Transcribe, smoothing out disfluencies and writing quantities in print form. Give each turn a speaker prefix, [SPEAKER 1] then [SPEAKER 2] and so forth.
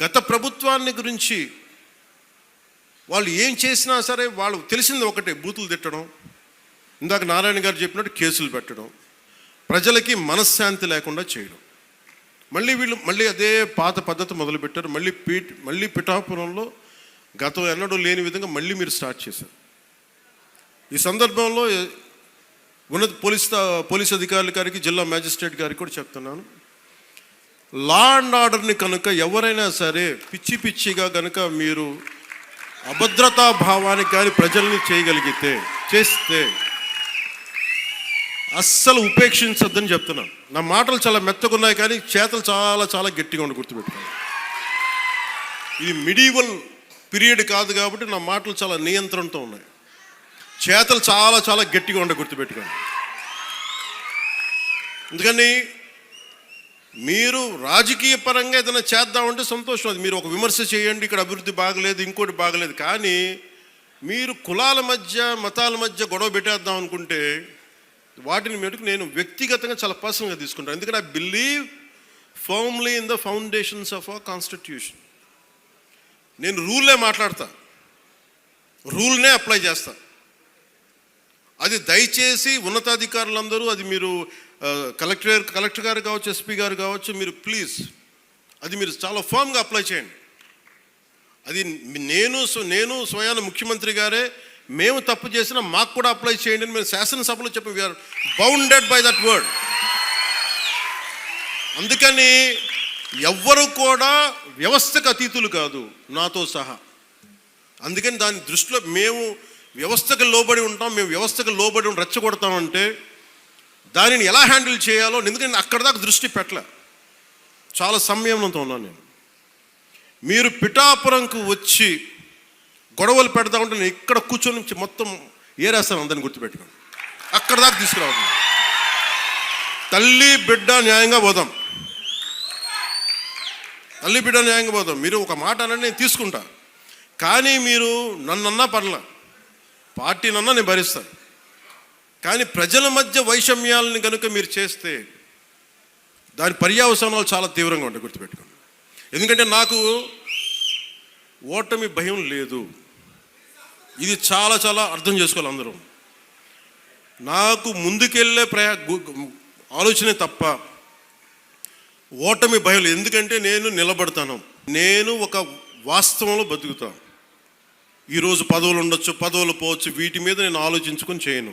[SPEAKER 1] గత ప్రభుత్వాన్ని గురించి వాళ్ళు ఏం చేసినా సరే వాళ్ళు తెలిసింది ఒకటే, బూతులు తిట్టడం, ఇందాక నారాయణ గారు చెప్పినట్టు కేసులు పెట్టడం, ప్రజలకి మనశ్శాంతి లేకుండా చేయడం. మళ్ళీ అదే పాత పద్ధతి మొదలుపెట్టారు. మళ్ళీ పిఠాపురంలో గతం ఎన్నడూ లేని విధంగా మళ్ళీ మీరు స్టార్ట్ చేశారు. ఈ సందర్భంలో ఉన్నత పోలీస్ అధికారుల గారికి, జిల్లా మ్యాజిస్ట్రేట్ గారికి కూడా చెప్తున్నాను, లా అండ్ ఆర్డర్ని కనుక ఎవరైనా సరే పిచ్చిగా కనుక మీరు అభద్రతా భావానికి కానీ ప్రజల్ని చేస్తే అస్సలు ఉపేక్షించొద్దని చెప్తున్నాను. నా మాటలు చాలా మెత్తగా ఉన్నాయి కానీ చేతలు చాలా చాలా గట్టిగా ఉండి గుర్తుపెట్టుకోండి. ఇది మిడీవల్ పీరియడ్ కాదు కాబట్టి నా మాటలు చాలా నియంత్రణతో ఉన్నాయి. చేతలు చాలా చాలా గట్టిగా ఉండి గుర్తుపెట్టుకోండి. అందుకని మీరు రాజకీయ పరంగా ఏదైనా చేద్దామంటే సంతోషం, అది మీరు ఒక విమర్శ చేయండి, ఇక్కడ అభివృద్ధి బాగలేదు, ఇంకోటి బాగలేదు. కానీ మీరు కులాల మధ్య మతాల మధ్య గొడవ పెట్టేద్దాం అనుకుంటే వాటిని మటుకు నేను వ్యక్తిగతంగా చాలా పర్సనల్గా తీసుకుంటాను. ఎందుకంటే I believe firmly in the foundations of our constitution. నేను రూల్నే మాట్లాడతా, రూల్నే అప్లై చేస్తా. అది దయచేసి ఉన్నతాధికారులందరూ, అది మీరు కలెక్టర్ గారు కావచ్చు, ఎస్పీ గారు కావచ్చు, మీరు ప్లీజ్ అది మీరు చాలా ఫర్మ్గా అప్లై చేయండి. అది నేను స్వయాన ముఖ్యమంత్రి గారే మేము తప్పు చేసినా మాకు కూడా అప్లై చేయండి అని మేము శాసనసభలో చెప్పి we are bounded by that word. అందుకని ఎవ్వరు కూడా వ్యవస్థకు అతీతులు కాదు, నాతో సహా. అందుకని దాని దృష్టిలో మేము వ్యవస్థకు లోబడి ఉంటాం, మేము వ్యవస్థకు లోబడి రెచ్చగొడతామంటే దానిని ఎలా హ్యాండిల్ చేయాలో, ఎందుకంటే అక్కడ దాకా దృష్టి పెట్టలే, చాలా సంయమనంతో ఉన్నాను నేను. మీరు పిఠాపురంకు వచ్చి గొడవలు పెడతా ఉంటే నేను ఇక్కడ కూర్చొని మొత్తం ఏరేస్తాను, అందరిని గుర్తుపెట్టుకోండి. అక్కడ దాకా తీసుకురావద్దు. తల్లి బిడ్డ న్యాయంగా పోదాం, తల్లి బిడ్డ న్యాయంగా పోదాం. మీరు ఒక మాట అనండి, నేను తీసుకుంటా. కానీ మీరు నన్నన్నా పర్లా, పార్టీనన్నా నేను భరిస్తాను. కానీ ప్రజల మధ్య వైషమ్యాలని కనుక మీరు చేస్తే దాని పర్యవసానాలు చాలా తీవ్రంగా ఉంటాయి, గుర్తుపెట్టుకోండి. ఎందుకంటే నాకు ఓటమి భయం లేదు, ఇది చాలా చాలా అర్థం చేసుకోవాలి అందరూ. నాకు ముందుకెళ్ళే ఆలోచనే తప్ప ఓటమి భయం లేదు. ఎందుకంటే నేను నిలబడతాను, నేను ఒక వాస్తవంలో బతుకుతాను. ఈరోజు పదవులు ఉండొచ్చు, పదవులు పోవచ్చు, వీటి మీద నేను ఆలోచించుకొని చేయను.